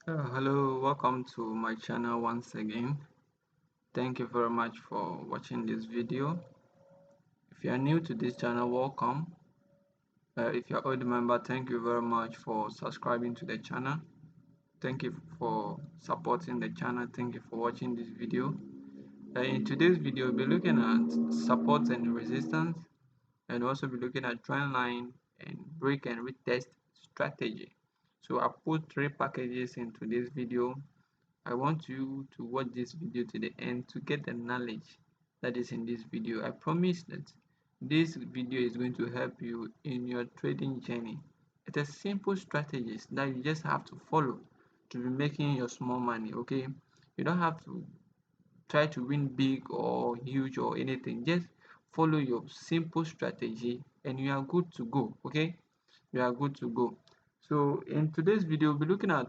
Hello, welcome to my channel once again. Thank you very much for watching this video. If you are new to this channel, welcome. If you're old member, thank you very much for subscribing to the channel. Thank you for supporting the channel. Thank you for watching this video. In today's video, we'll be looking at support and resistance, and also be looking at trend line and break and retest strategy. So I put three packages into this video. I want you to watch this video to the end to get the knowledge that is in this video. I promise that this video is going to help you in your trading journey. It is simple strategies that you just have to follow to be making your small money, okay? You don't have to try to win big or huge or anything. Just follow your simple strategy and you are good to go, okay? You are good to go. So in today's video, we'll be looking at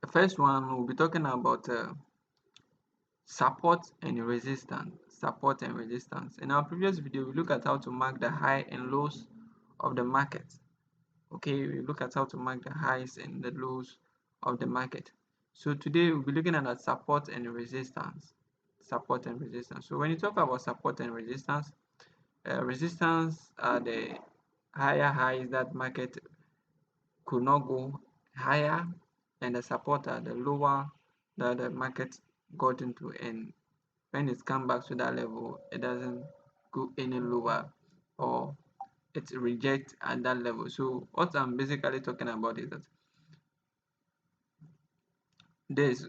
the first one. We'll be talking about support and resistance. In our previous video, we look at how to mark the high and lows of the market. Okay, we look at how to mark the highs and the lows of the market. So today we'll be looking at support and resistance. Support and resistance. So when you talk about support and resistance are the higher highs that market could not go higher, and the support are the lower that the market got into, and when it comes back to that level, it doesn't go any lower, or it rejects at that level. So what I'm basically talking about is that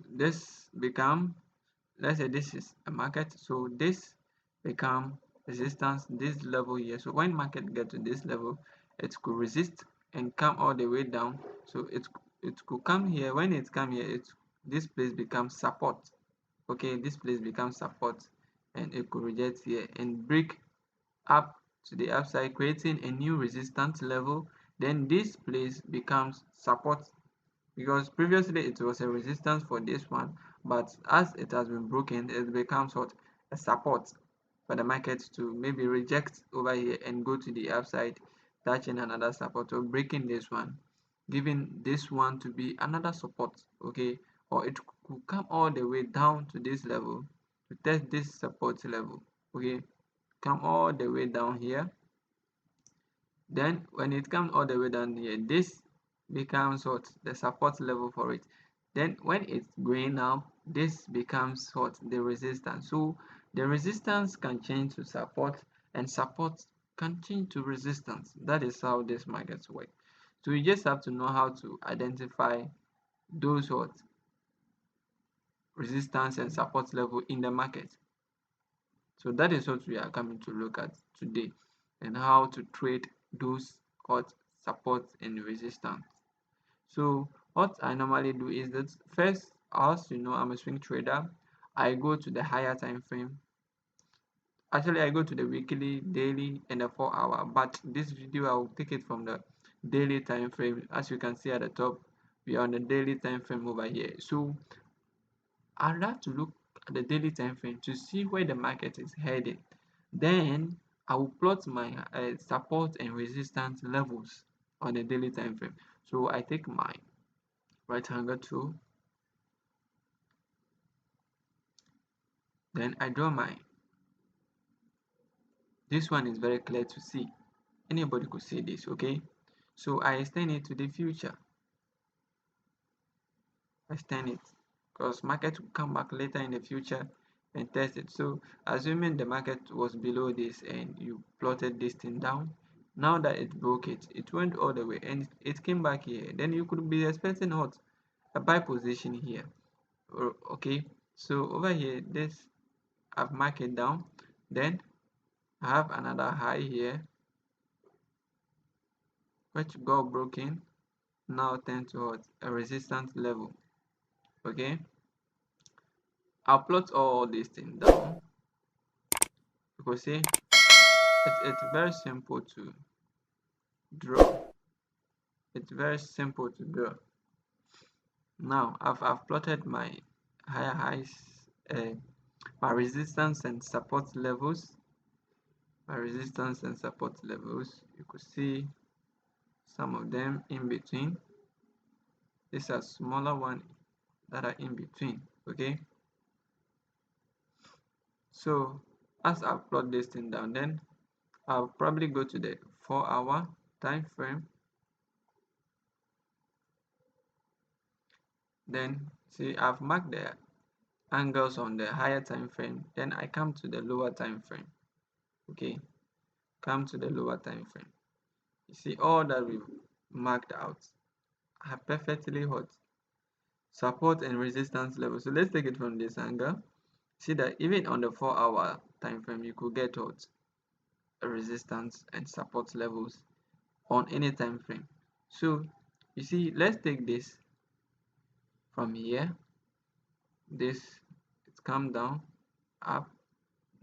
this become, let's say this is a market, so this become resistance, this level here. So when market get to this level, it could resist and come all the way down. So it could come here. When it come here, this place becomes support. Okay, this place becomes support, and it could reject here and break up to the upside, creating a new resistance level. Then this place becomes support, because previously it was a resistance for this one, but as it has been broken, it becomes what, a support for the market to maybe reject over here and go to the upside, touching another support or breaking this one, giving this one to be another support. Okay, or it could come all the way down to this level to test this support level. Okay, come all the way down here. Then when it comes all the way down here, this becomes what, the support level for it. Then when it's going up, this becomes what, the resistance. So the resistance can change to support, and support can change to resistance. That is how this markets work. So you just have to know how to identify those what, resistance and support level in the market. So that is what we are coming to look at today, and how to trade those hot support and resistance. So what I normally do is that first, as you know, I'm a swing trader. I go to the higher time frame. Actually, I go to the weekly, daily, and the 4 hour. But this video, I will take it from the daily time frame. As you can see at the top, we are on the daily time frame over here. So I like to look at the daily time frame to see where the market is heading. Then I will plot my support and resistance levels on the daily time frame. So I take my rectangle tool, then I draw my, this one is very clear to see. Anybody could see this, okay? So I extend it to the future. Extend it because market will come back later in the future and test it. So assuming the market was below this and you plotted this thing down, now that it broke it, it went all the way and it came back here, then you could be expecting what, a buy position here. Okay, so over here, this, I've marked it down. Then I have another high here which got broken, now tend towards a resistance level. Okay, I'll plot all these things down. You could see it's very simple to draw. It's very simple to draw. Now I've plotted my higher highs, uh, my resistance and support levels. My resistance and support levels. You could see some of them in between. These are smaller one that are in between. Okay, so as I plot this thing down, then I'll probably go to the 4-hour time frame. Then see, I've marked the angles on the higher time frame. Then I come to the lower time frame. Okay, come to the lower time frame. You see all that we've marked out are perfectly hot support and resistance level. So let's take it from this angle. See that even on the 4-hour time frame, you could get what resistance and support levels on any time frame. So you see, let's take this from here. This it's come down, up,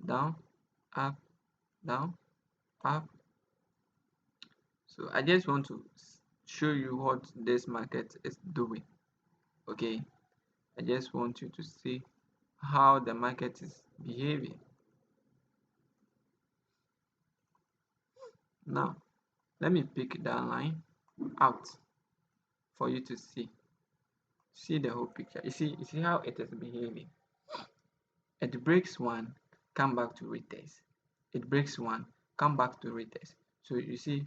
down, up, down, up. So I just want to show you what this market is doing. Okay, I just want you to see how the market is behaving. Now let me pick that line out for you to see the whole picture. You see how it is behaving. It breaks one, come back to retest. It breaks one, come back to retest. So you see,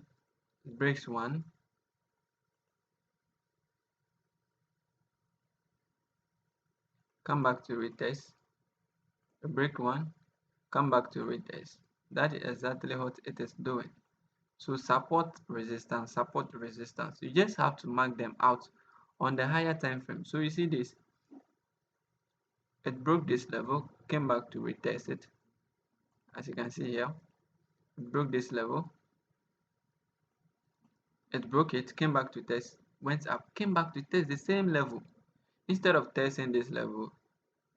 it breaks one, come back to retest. It break one, come back to retest. That is exactly what it is doing. So support, resistance, support, resistance. You just have to mark them out on the higher time frame. So you see this, it broke this level, came back to retest it. As you can see here, it broke this level, it broke it, came back to test, went up, came back to test the same level. Instead of testing this level,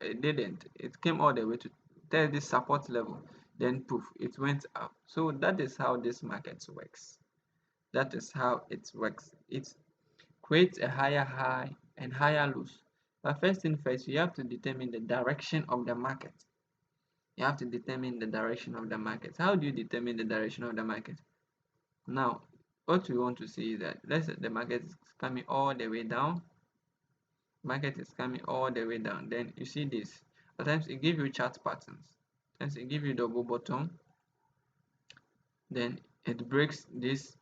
it didn't. It came all the way to test this support level, then poof, it went up. So that is how this market works. That is how it works. It creates a higher high and higher lows. But first thing first, you have to determine the direction of the market. You have to determine the direction of the market. How do you determine the direction of the market? Now, what we want to see is that let's say the market is coming all the way down. Market is coming all the way down. Then you see this. Sometimes it gives you chart patterns. Sometimes it gives you double bottom. Then it breaks this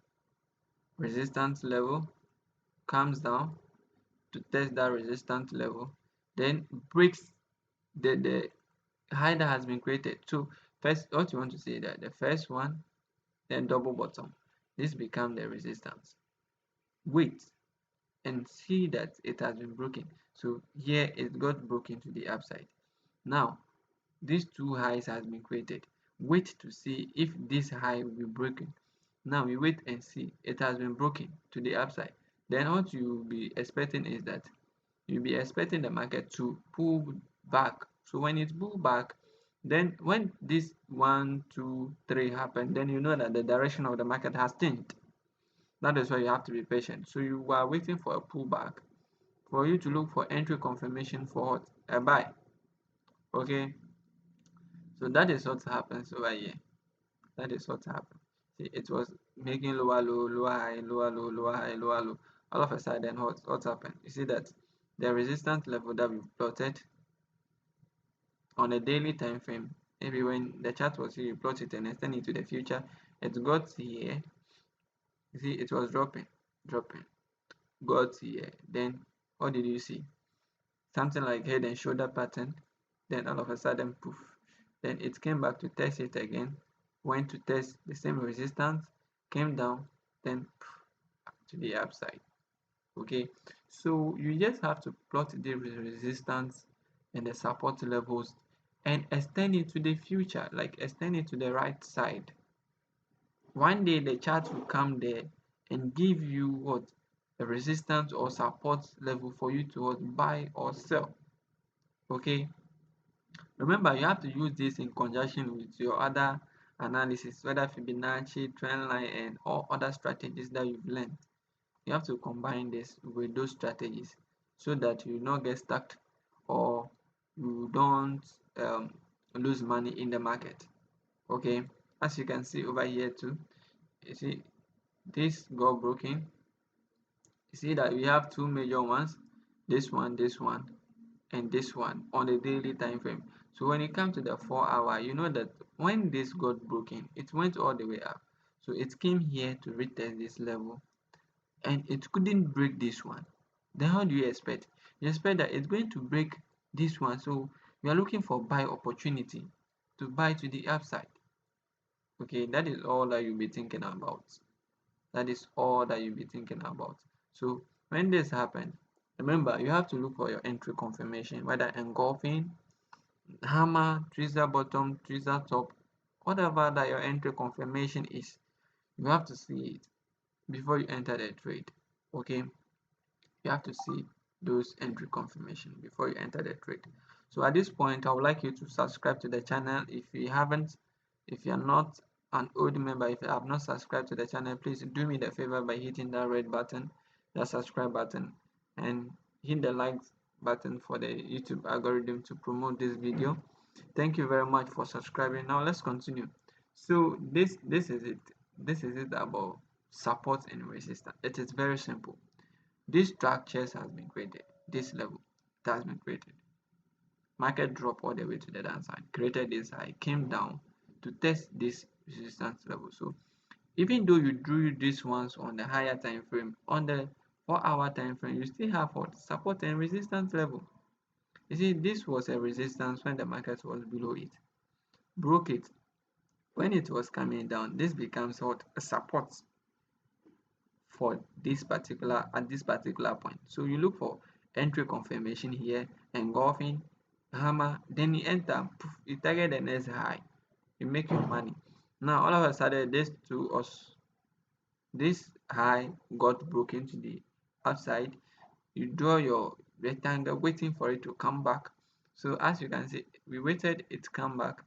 resistance level, comes down to test that resistance level, then breaks the high that has been created. So first, what you want to see is that the first one, then double bottom. This becomes the resistance. Wait and see that it has been broken. So here it got broken to the upside. Now these two highs has been created. Wait to see if this high will be broken. Now we wait and see it has been broken to the upside. Then what you will be expecting is that you'll be expecting the market to pull back. So when it pull back, then when this 1 2 3 happen, then you know that the direction of the market has changed. That is why you have to be patient. So you are waiting for a pullback for you to look for entry confirmation for what? A buy. Okay, so that is what happens over here. That is what happened. See, it was making lower low, lower high, lower low, lower high, lower low. All of a sudden, what happened? You see that the resistance level that we plotted on a daily time frame, maybe when the chart was here, you plot it and extend it to the future, it got here. You see, it was dropping, dropping, got here. Then what did you see? Something like head and shoulder pattern. Then all of a sudden, poof. Then it came back to test it again, went to test the same resistance, came down, then poof, to the upside. Okay, so you just have to plot the resistance and the support levels and extend it to the future, like extend it to the right side. One day the chart will come there and give you what, a resistance or support level for you to what, buy or sell. Okay, remember you have to use this in conjunction with your other analysis, whether Fibonacci, Trendline, and all other strategies that you've learned. You have to combine this with those strategies so that you not get stuck or you don't lose money in the market. Okay, as you can see over here too, you see this got broken, You see that we have two major ones, this one, and this one on the daily time frame. So when it comes to the 4 hour, you know that when this got broken, it went all the way up. So it came here to retest this level and it couldn't break this one. Then how do you expect? You expect that it's going to break this one. So we are looking for buy opportunity to buy to the upside. Okay, that is all that you'll be thinking about. That is all that you'll be thinking about. So when this happens, remember you have to look for your entry confirmation, whether engulfing, hammer, tweezer bottom, tweezer top, whatever that your entry confirmation is, you have to see it before you enter the trade. Okay, you have to see those entry confirmation before you enter the trade. So at this point, I would like you to subscribe to the channel if you haven't. If you're not an old member, if you have not subscribed to the channel, please do me the favor by hitting that red button, that subscribe button, and hit the like button for the YouTube algorithm to promote this video. Thank you very much for subscribing. Now let's continue. So this is it. This is it about support and resistance. It is very simple. This structures has been created. This level it has been created. Market drop all the way to the downside, created this high, came down to test this resistance level. So even though you drew these ones on the higher time frame, on the 4 hour time frame, you still have what support and resistance level. You see, this was a resistance when the market was below it, broke it. When it was coming down, this becomes what a support for this particular at this particular point. So you look for entry confirmation here, engulfing, hammer, then you enter, poof, you target the next high, you make your money. Now all of a sudden this high got broken to the upside. You draw your rectangle waiting for it to come back. So as you can see, we waited it come back.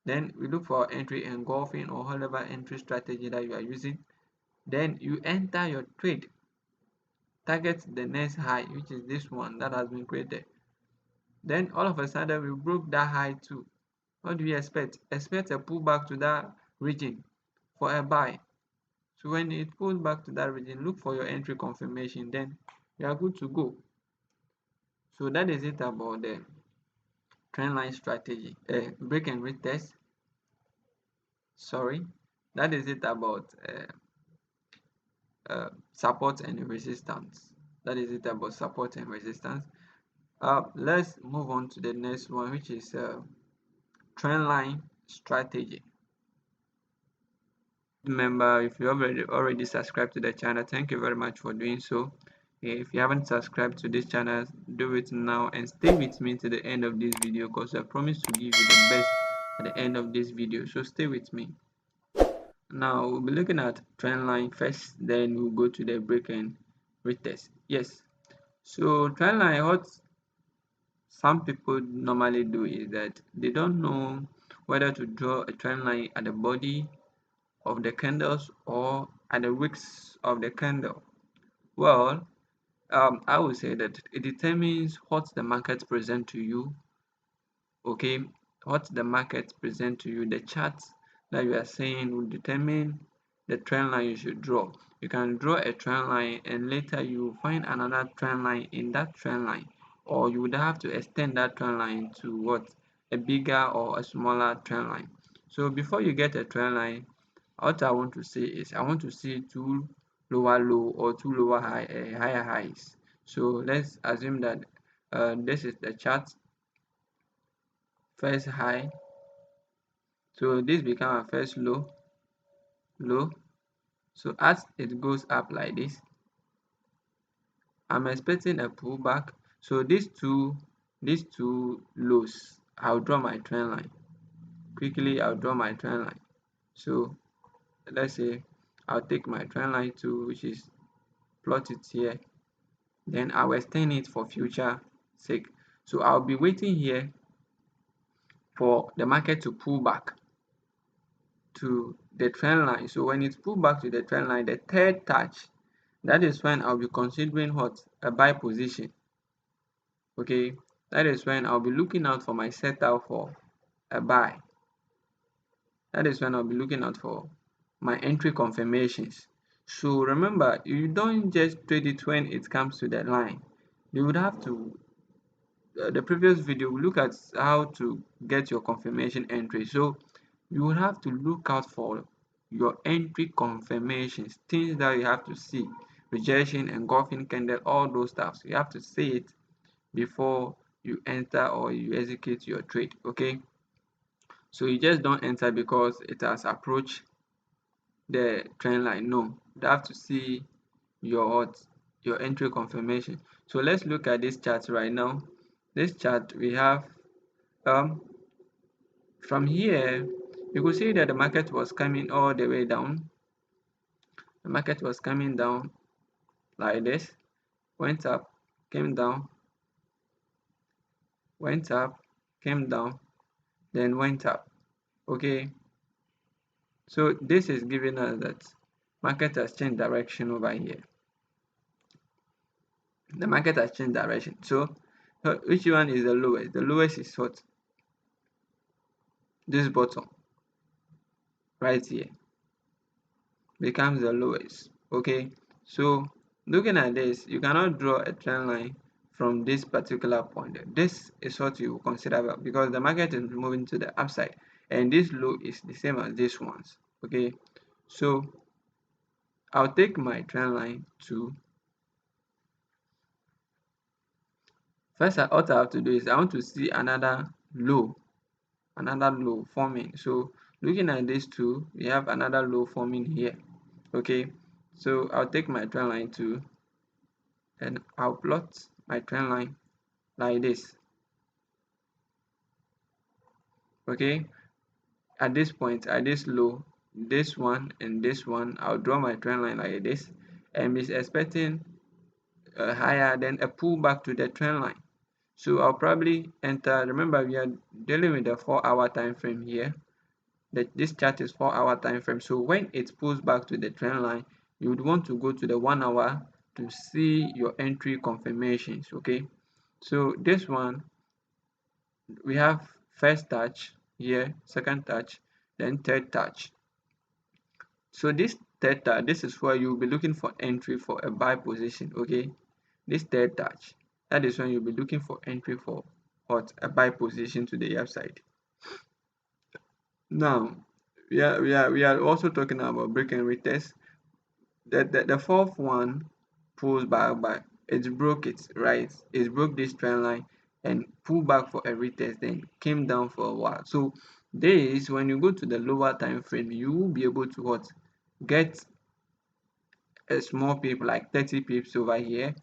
Then we look for entry engulfing or whatever entry strategy that you are using. Then you enter your trade, target the next high, which is this one that has been created. Then all of a sudden we broke that high too. What do you expect? Expect a pullback to that region for a buy. So when it pulls back to that region, look for your entry confirmation, then you are good to go. So that is it about the trendline strategy, break and retest. Sorry, that is it about support and resistance. That is it about support and resistance. Let's move on to the next one, which is trendline strategy. Remember, if you already subscribed to the channel, thank you very much for doing so. If you haven't subscribed to this channel, do it now and stay with me to the end of this video, because I promise to give you the best at the end of this video. So stay with me. Now we'll be looking at trend line first, then we'll go to the break and retest. Yes, so trend line, what some people normally do is that they don't know whether to draw a trend line at the body of the candles or at the wicks of the candle. Well, I would say that it determines what the market present to you. Okay, what the market present to you, the charts that you are saying will determine the trend line you should draw. You can draw a trend line and later you find another trend line in that trend line, or you would have to extend that trend line to what a bigger or a smaller trend line. So before you get a trend line, what I want to say is I want to see two lower low or two lower high, higher highs. So let's assume that this is the chart, first high, so this become a first low. So as it goes up like this, I'm expecting a pullback. So these two lows, I'll draw my trend line quickly. I'll draw my trend line. So let's say I'll take my trend line to, which is plot it here, then I'll extend it for future sake. So I'll be waiting here for the market to pull back to the trend line. So when it pull back to the trend line, the third touch, that is when I'll be considering what a buy position. Okay, that is when I'll be looking out for my setup for a buy. That is when I'll be looking out for my entry confirmations. So remember, you don't just trade it when it comes to the line. You would have to the previous video we look at how to get your confirmation entry. So you will have to look out for your entry confirmations, things that you have to see, rejection, engulfing candle, all those stuff. So you have to see it before you enter or you execute your trade. Okay, so you just don't enter because it has approached the trend line. No, you have to see your your entry confirmation. So let's look at this chart right now. This chart we have um from here you could see that the market was coming all the way down. The market was coming down like this, went up, came down, went up, came down, then went up. Okay, so this is giving us that market has changed direction over here. The market has changed direction. So which one is the lowest? The lowest is what? This bottom right here becomes the lowest. Okay, so looking at this, you cannot draw a trend line from this particular point. This is what you consider because the market is moving to the upside and this low is the same as this one's. Okay, so I'll take my trend line to first. What I have to do is I want to see another low forming. So looking at these two, we have another low forming here. Okay, so I'll take my trend line to and I'll plot my trend line like this. Okay, at this point, at this low, this one and this one, I'll draw my trend line like this and is expecting a higher than a pullback to the trend line. So I'll probably enter. Remember, we are dealing with the 4-hour time frame here. This chart is 4-hour time frame. So when it pulls back to the trend line, you would want to go to the 1 hour to see your entry confirmations. Okay, so this one we have first touch here, second touch, then third touch. So this third touch, this is where you'll be looking for entry for a buy position. Okay, this third touch, that is when you'll be looking for entry for what a buy position to the upside. Now we are also talking about break and retest. The fourth one pulls back, it broke it, right? It broke this trend line and pulled back for a retest, then came down for a while. So this, when you go to the lower time frame, you will be able to what get a small pip like 30 pips over here.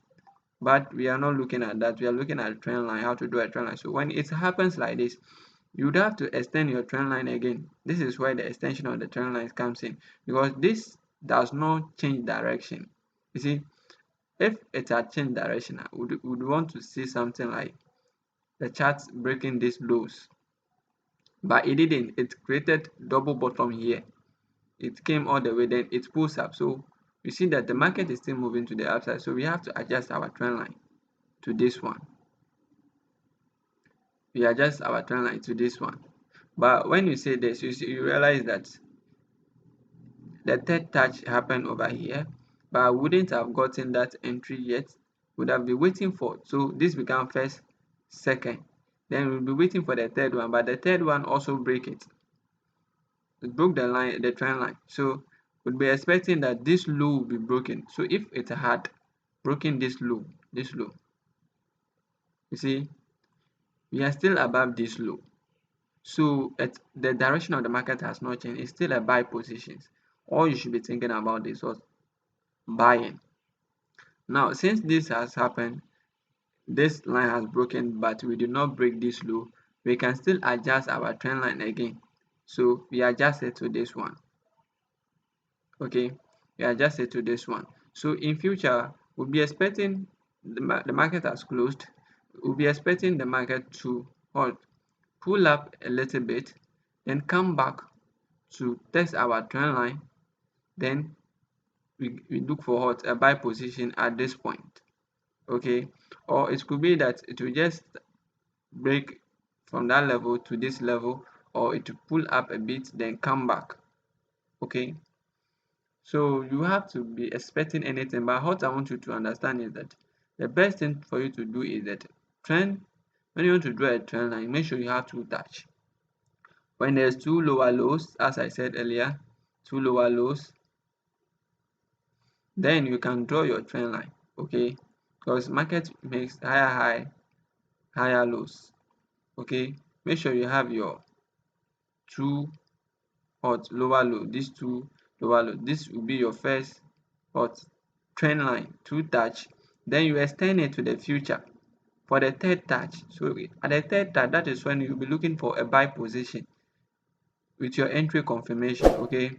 But we are not looking at that. We are looking at a trend line, how to do a trend line. So when it happens like this, you would have to extend your trend line again. This is where the extension of the trend line comes in, because this does not change direction. You see, if it had changed direction, I would want to see something like the chart breaking these lows, but it didn't. It created double bottom here. It came all the way, then it pulls up. So you see that the market is still moving to the upside. So we have to adjust our trend line to this one. We adjust our trend line to this one. But when you say this, you realize that the third touch happened over here, but I wouldn't have gotten that entry yet. Would have been waiting for, so this become first, second, then we'll be waiting for the third one, but the third one also break it. It broke the line, the trend line. So we'll be expecting that this low will be broken. So if it had broken this low, you see, we are still above this low. So the direction of the market has not changed. It's still a buy positions. All you should be thinking about is what buying. Now, since this has happened, this line has broken, but we did not break this low. We can still adjust our trend line again. So we adjust it to this one. Okay, we adjust it to this one. So in future, we'll be expecting the market has closed. We'll be expecting the market to hold, pull up a little bit, then come back to test our trend line. Then we look for what a buy position at this point. Okay, or it could be that it will just break from that level to this level, or it will pull up a bit then come back. Okay, So you have to be expecting anything. But what I want you to understand is that the best thing for you to do is that trend when you want to draw a trend line, make sure you have two touch. When there's two lower lows, as I said earlier, two lower lows, then you can draw your trend line. Okay, because market makes higher high, higher lows. Okay, make sure you have your two hot lower low, these two lower low. This will be your first hot trend line, two touch. Then you extend it to the future for the third touch. So at the third touch, that is when you'll be looking for a buy position with your entry confirmation. Okay,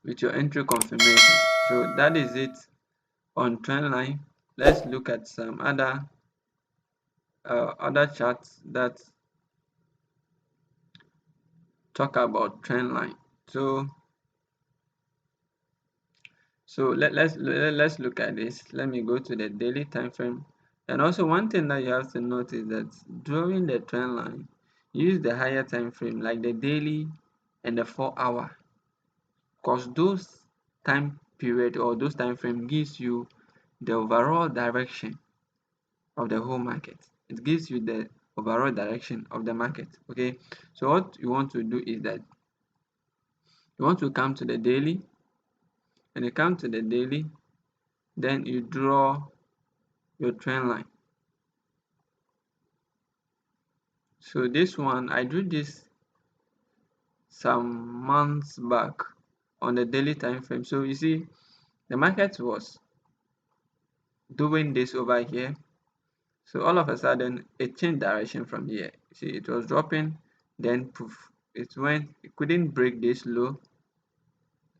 with your entry confirmation. So that is it on trend line. Let's look at some other charts that talk about trend line. So let's look at this. Let me go to the daily time frame. And also one thing that you have to note is that during the trend line, use the higher time frame like the daily and the 4 hour, because those time period or those time frame gives you the overall direction of the whole market. It gives you the overall direction of the market. Okay, so what you want to do is that you want to come to the daily. When you come to the daily, then you draw your trend line. So this one, I drew this some months back on the daily time frame. So you see, the market was doing this over here. So all of a sudden, it changed direction from here. See, it was dropping, then poof, it couldn't break this low.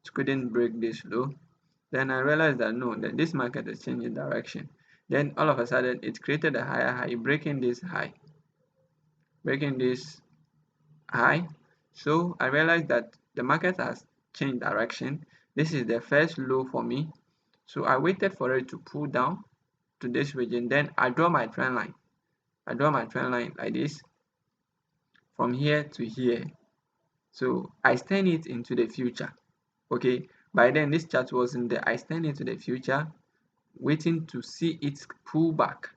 It couldn't break this low. Then I realized that no, that this market is changing direction. Then all of a sudden, it created a higher high, breaking this high, breaking this high. So I realized that the market has changed direction. This is the first low for me. So I waited for it to pull down to this region. Then I draw my trend line. I draw my trend line like this from here to here. So I extend it into the future. Okay. By then this chart was in the I extend it to the future, waiting to see it pull back.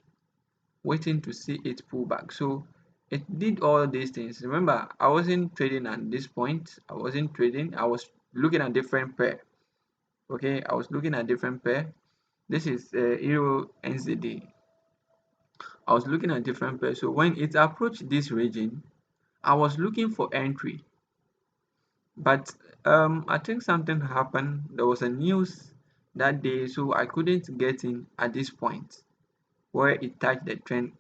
Waiting to see it pull back. So it did all these things. Remember, I wasn't trading at this point. I wasn't trading. I was looking at different pair. Okay, I was looking at different pair. This is Euro NZD. I was looking at different pair. So when it approached this region, I was looking for entry. But I think something happened. There was a news that day, so I couldn't get in at this point where it touched the trend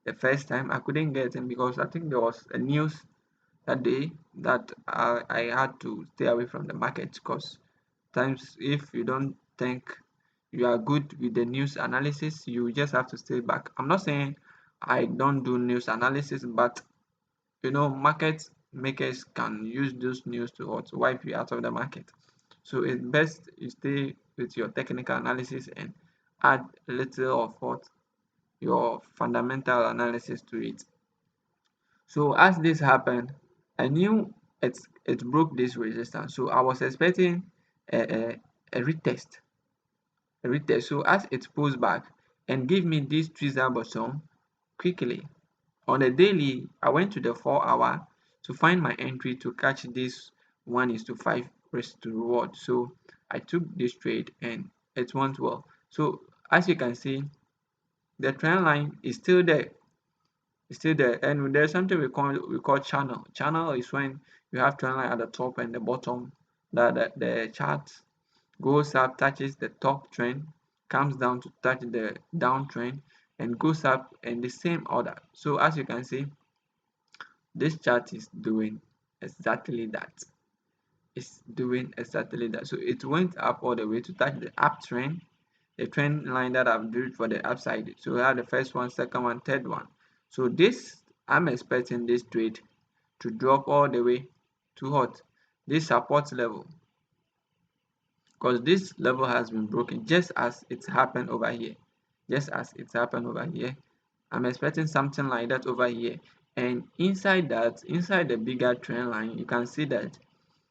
the first time. I couldn't get in because I think there was a news that day that I had to stay away from the market, because times if you don't think you are good with the news analysis, you just have to stay back. I'm not saying I don't do news analysis, but market makers can use those news to wipe you out of the market. So it's best you stay with your technical analysis and add a little of what your fundamental analysis to it. So as this happened, I knew it broke this resistance. So I was expecting a retest, a retest. So as it pulls back and give me this tweezer bottom quickly. On the daily, I went to the 4 hour to find my entry to catch this 1:5 risk to reward. So I took this trade and it went well. So as you can see, the trend line is still there. It's still there. And there's something we call channel. Channel is when you have trend line at the top and the bottom. That the chart goes up, touches the top trend, comes down to touch the downtrend, and goes up in the same order. So as you can see, this chart is doing exactly that. It's doing exactly that. So it went up all the way to touch the uptrend, the trend line that I've drew for the upside. So we have the first one, second one, third one. So this, I'm expecting this trade to drop all the way to what? This support level, because this level has been broken just as it's happened over here. Just as it's happened over here. I'm expecting something like that over here. And inside that, inside the bigger trend line, you can see that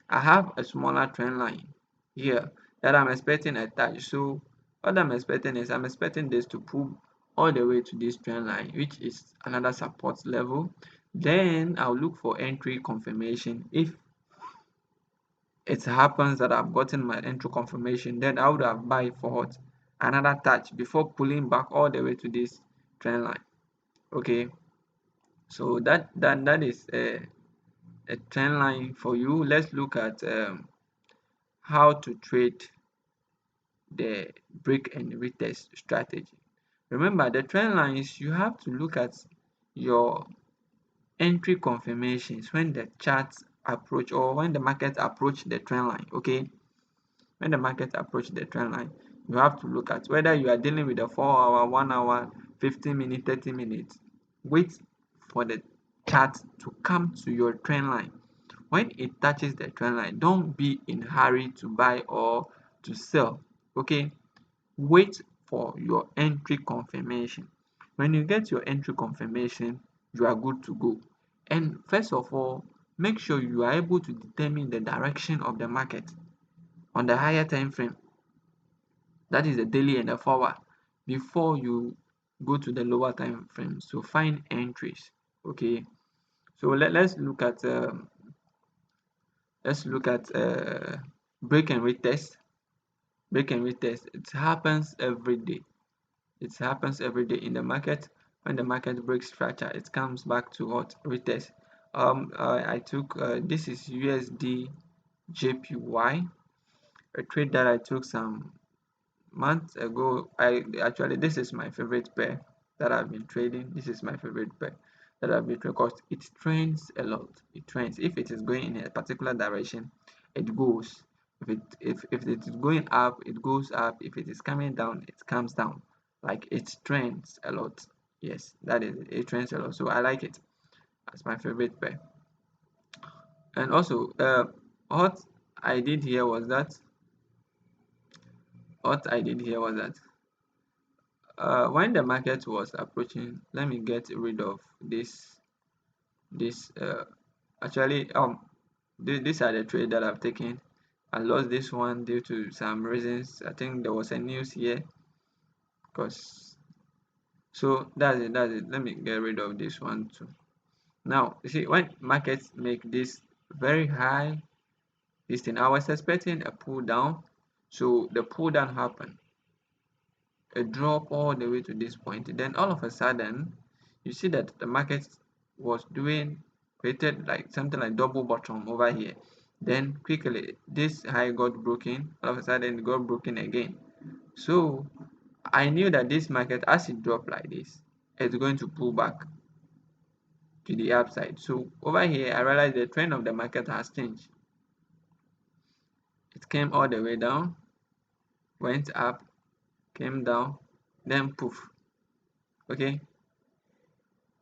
I have a smaller trend line. here that I'm expecting a touch. So what I'm expecting is I'm expecting this to pull all the way to this trend line, which is another support level. Then I'll look for entry confirmation. If it happens that I've gotten my entry confirmation, then I would have buy for what? Another touch before pulling back all the way to this trend line. Okay, so that is a trend line for you. Let's look at how to trade the break and retest strategy. Remember, the trend lines, you have to look at your entry confirmations when the charts approach or when the market approach the trend line. Okay, when the market approach the trend line, you have to look at whether you are dealing with a 4 hour, 1 hour, 15 minutes, 30 minutes. Wait for the chart to come to your trend line. When it touches the trend line, don't be in hurry to buy or to sell. Okay, wait for your entry confirmation. When you get your entry confirmation, you are good to go. And first of all, make sure you are able to determine the direction of the market on the higher time frame, that is the daily and the forward, before you go to the lower time frame. So find entries. Okay, so let's look at break and retest. Break and retest, it happens every day. It happens every day in the market. When the market breaks structure, it comes back to what? Retest. I took this is USD JPY, a trade that I took some months ago. I actually, this is my favorite pair that I've been trading. This is my favorite pair that I've been trading because it trends a lot. It trends. If it is going in a particular direction, it goes. If it is going up, it goes up. If it is coming down, it comes down. Like, it trends a lot. Yes, that is it. It trends a lot. So I like it. That's my favorite pair. And also, what I did here was that what I did here was that when the market was approaching, let me get rid of this actually these are the trade that I've taken. I lost this one due to some reasons. I think there was a news here, because so that's it. Let me get rid of this one too. Now you see, when markets make this very high, this thing, I was expecting a pull down. So the pull down happened, a drop all the way to this point. Then all of a sudden, you see that the market was doing, created like something like double bottom over here. Then quickly this high got broken. All of a sudden it got broken again. So I knew that this market, as it dropped like this, it's going to pull back to the upside. So over here I realized the trend of the market has changed. It came all the way down, went up, came down, then poof. Okay,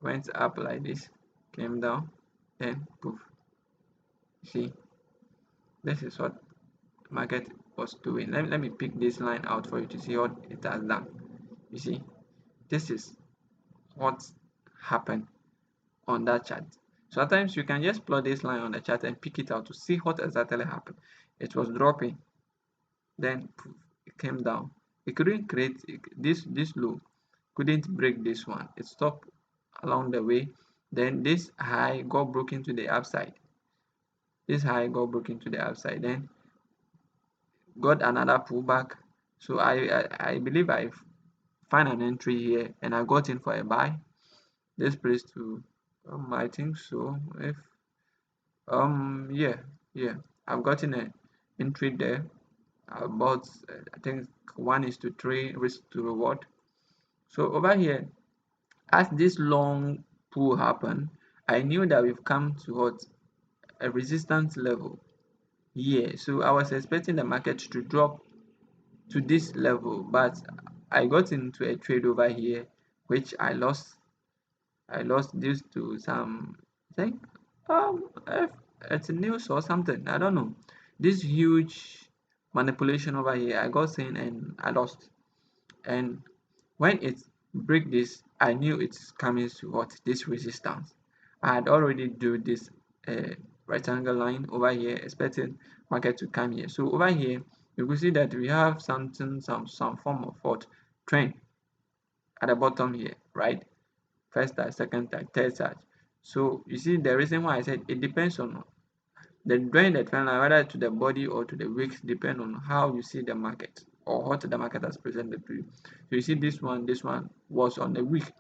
went up like this, came down, then poof. See, this is what market was doing. Let me pick this line out for you to see what it has done. You see, this is what happened on that chart. Sometimes you can just plot this line on the chart and pick it out to see what exactly happened. It was dropping, then poof, it came down. It couldn't create this low, couldn't break this one. It stopped along the way. Then this high got broken to the upside. This high got broken to the upside. Then got another pullback. So I believe I find an entry here and I got in for a buy. This place to I think so. If yeah, yeah, I've gotten an entry there about I think 1:3 risk to reward. So over here, as this long pull happened, I knew that we've come to what, a resistance level here. So I was expecting the market to drop to this level, but I got into a trade over here which I lost. I lost due to some, I think, if it's news or something, I don't know. This huge manipulation over here, I got in and I lost. And when it break this, I knew it's coming to what, this resistance. I had already do this rectangle line over here, expecting market to come here. So over here, you could see that we have something, some form of what trend at the bottom here, right? First touch, second touch, third touch. So you see the reason why I said it depends on the drawing the trend line, whether to the body or to the wicks, depend on how you see the market or what the market has presented to you. So you see this one was on the wick,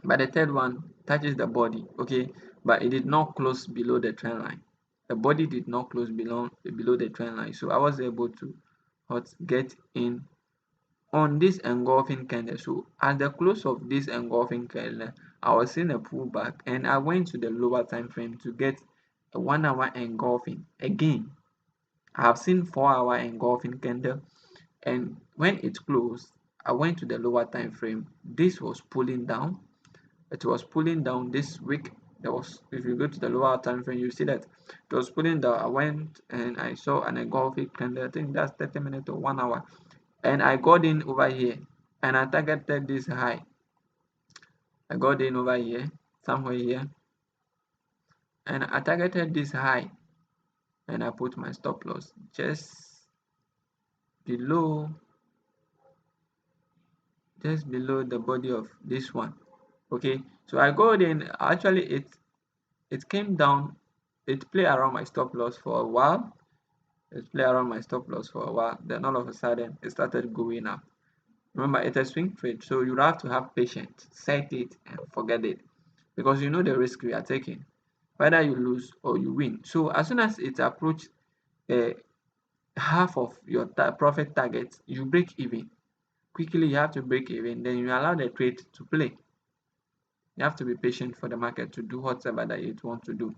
but the third one touches the body, okay, but it did not close below the trend line. The body did not close below the trend line, so I was able to get in on this engulfing candle. So at the close of this engulfing candle, I was seeing a pullback, and I went to the lower time frame to get a 1 hour engulfing. Again, I have seen 4 hour engulfing candle, and when it closed, I went to the lower time frame. This was pulling down. It was pulling down this week. There was, if you go to the lower time frame, you see that it was pulling down. I went and I saw an engulfing candle. I think that's 30 minutes or 1 hour, and I got in over here and I targeted this high. I got in over here, somewhere here, and I targeted this high, and I put my stop loss just below the body of this one. Okay, so I got in. Actually, it came down. It played around my stop loss for a while. Then all of a sudden it started going up. Remember, it's a swing trade, so you have to have patience, set it and forget it, because you know the risk we are taking, whether you lose or you win. So as soon as it approached uh, half of your profit target, you break even. Quickly, you have to break even, then you allow the trade to play. You have to be patient for the market to do whatever that it wants to do.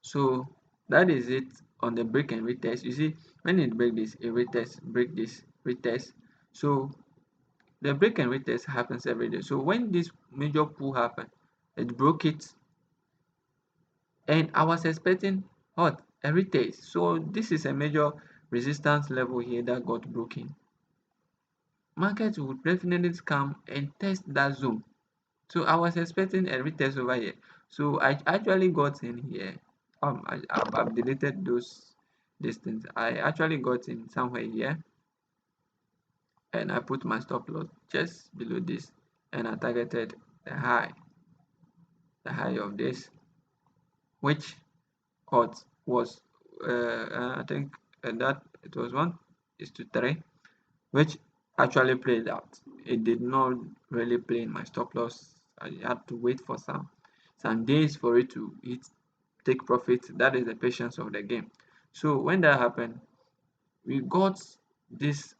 So that is it on the break and retest. You see, when it break this, it retest, break this, retest. So the break and retest happens every day. So when this major pull happened, it broke it, and I was expecting what, a retest. So this is a major resistance level here that got broken. Market would definitely come and test that zone. So I was expecting a retest over here. So I actually got in here. I've deleted those distance. I actually got in somewhere here, and I put my stop loss just below this, and I targeted the high of this, which was I think that it was 1:3, which actually played out. It did not really play in my stop loss. I had to wait for some days for it to take profit. That is the patience of the game. So when that happened, we got this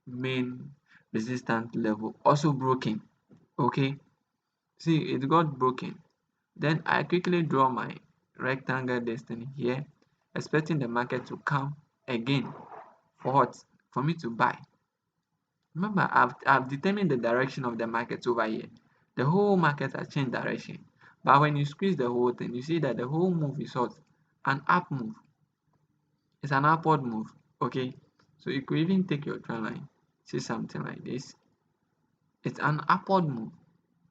main resistance level also broken. Okay, see, it got broken. Then I quickly draw my rectangle destiny here, expecting the market to come again for what? For me to buy. Remember, I've determined the direction of the market over here. The whole market has changed direction. But when you squeeze the whole thing, you see that the whole move is what? An up move. It's an upward move. Okay. So you could even take your trend line, see something like this. It's an upward move.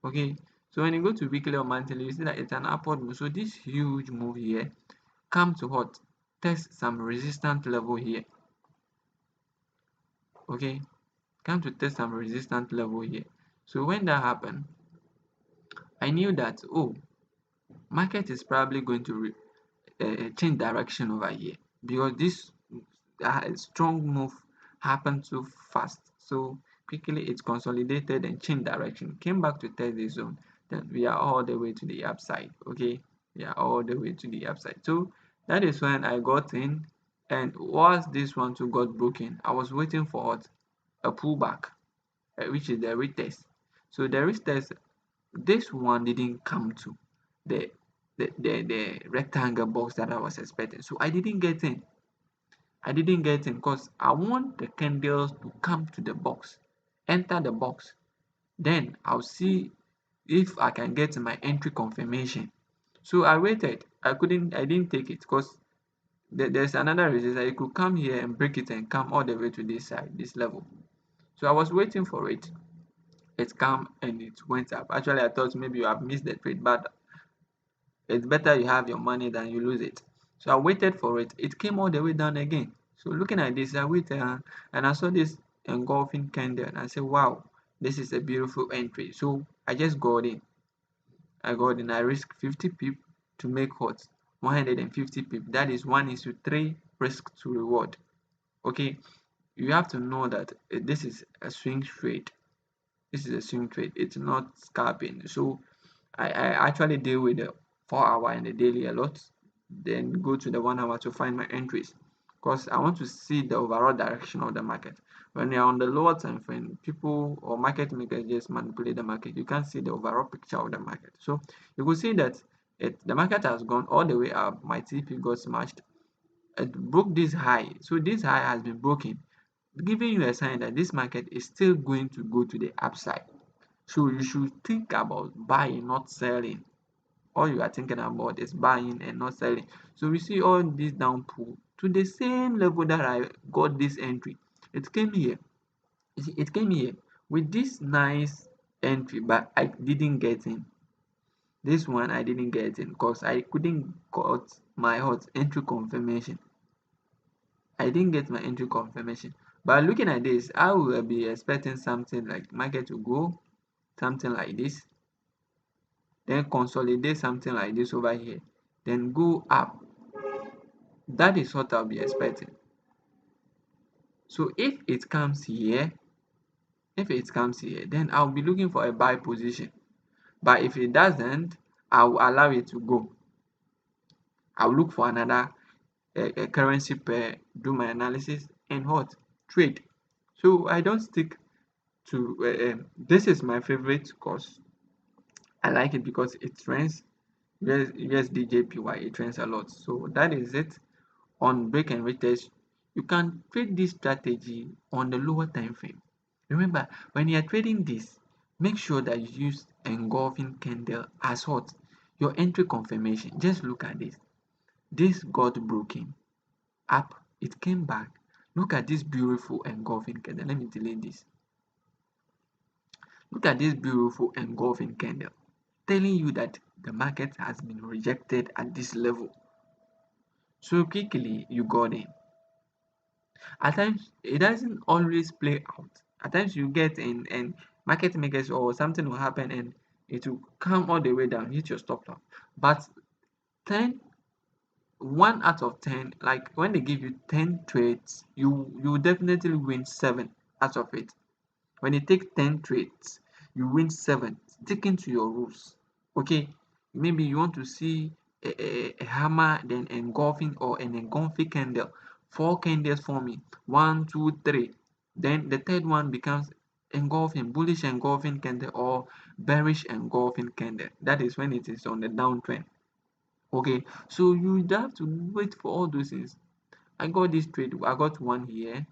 Okay. So when you go to weekly or monthly, you see that it's an upward move. So this huge move here come to what? Test some resistance level here. Okay. Come to test some resistance level here. So when that happened, I knew that, oh, market is probably going to change direction over here, because this strong move happened too fast. So quickly it consolidated and changed direction, came back to test the zone. Then we are all the way to the upside. Okay, we are all the way to the upside. So that is when I got in, and once this one too got broken, I was waiting for what? A pullback, which is the retest. So the retest, this one didn't come to the the rectangle box that I was expecting. So I didn't get in. I didn't get in because I want the candles to come to the box, enter the box. Then I'll see if I can get my entry confirmation. So I waited. I didn't take it because there's another resistance. It could come here and break it and come all the way to this side, this level. So I was waiting for it. It came and it went up. Actually, I thought maybe you have missed the trade, but it's better you have your money than you lose it. So I waited for it. It came all the way down again. So looking at this, I wait and I saw this engulfing candle and I said, wow, this is a beautiful entry. So I just got in. I risked 50 pip to make what? 150 pip. That is 1:3 risk to reward. Okay, you have to know that this is a swing trade. This is a swing trade. It's not scalping. So I actually deal with the 4 hour and the daily a lot, then go to the 1 hour to find my entries because I want to see the overall direction of the market. When you're on the lower time frame, people or market makers just manipulate the market. You can't see the overall picture of the market. So you could see that the market has gone all the way up. My TP got smashed. It broke this high. So this high has been broken, giving you a sign that this market is still going to go to the upside. So you should think about buying, not selling. All you are thinking about is buying and not selling. So we see all this down pull to the same level that I got this entry. It came here. You see, it came here with this nice entry, but I didn't get in. This one I didn't get in because I couldn't got my hot entry confirmation. I didn't get my entry confirmation. But looking at this, I will be expecting something like market to go something like this, then consolidate something like this over here, then go up. That is what I'll be expecting. So if it comes here, then I'll be looking for a buy position. But if it doesn't, I'll allow it to go. I'll look for another currency pair, do my analysis, and what? Trade. So I don't stick to this is my favorite course. I like it because it trends. USDJPY, it trends a lot. So that is it on break and retest. You can trade this strategy on the lower time frame. Remember, when you are trading this, make sure that you use engulfing candle as what? Your entry confirmation. Just look at this. This got broken up, it came back. Look at this beautiful engulfing candle. Let me delete this. Look at this beautiful engulfing candle telling you that the market has been rejected at this level. So quickly you got in. At times it doesn't always play out. At times you get in and market makers or something will happen and it will come all the way down, hit your stop loss. But 10, 1 out of 10, like when they give you 10 trades, you definitely win 7 out of it. When you take 10 trades, you win 7, sticking to your rules. Okay, maybe you want to see a hammer, then engulfing or an engulfing candle. 4 candles for me, 1, 2, 3. Then the third one becomes engulfing, bullish engulfing candle or bearish engulfing candle. That is when it is on the downtrend. Okay, so you have to wait for all those things. I got this trade. I got one here.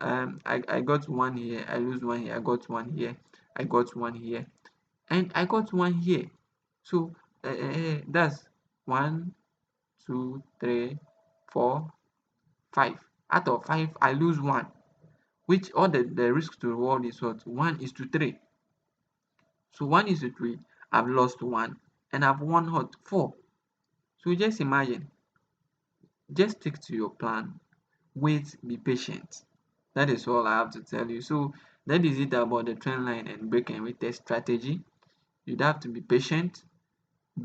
I got one here, I lose one here, I got one here, I got one here, and I got one here. So that's 1, 2, 3, 4, 5. Out of 5, I lose one, which all the risk to reward is what? 1:3. So 1:3, I've lost one, and I've won what? 4. So just imagine, just stick to your plan, wait, be patient. That is all I have to tell you. So that is it about the trend line and break and retest strategy. You'd have to be patient,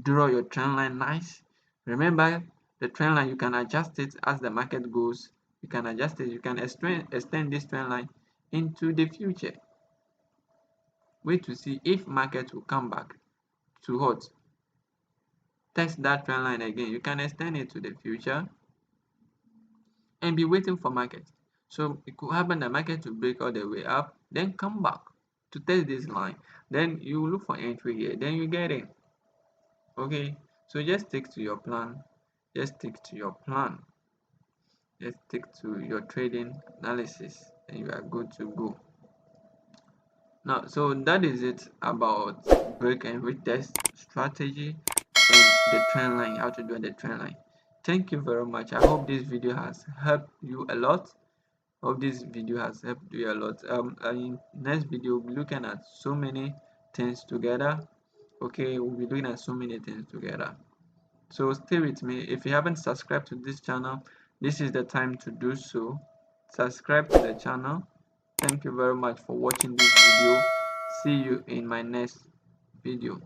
draw your trend line nice. Remember, the trend line, you can adjust it as the market goes. You can adjust it, you can extend this trend line into the future. Wait to see if market will come back to what? Test that trend line again. You can extend it to the future and be waiting for market. So it could happen that market to break all the way up, then come back to test this line. Then you look for entry here, then you get in. Okay, so just stick to your plan. Just stick to your plan. Just stick to your trading analysis, and you are good to go. Now, so that is it about break and retest strategy and the trend line, how to do the trend line. Thank you very much. I hope this video has helped you a lot. Hope this video has helped you a lot. In next video we'll be looking at so many things together. Okay, we'll be looking at so many things together. So stay with me. If you haven't subscribed to this channel, this is the time to do so. Subscribe to the channel. Thank you very much for watching this video. See you in my next video.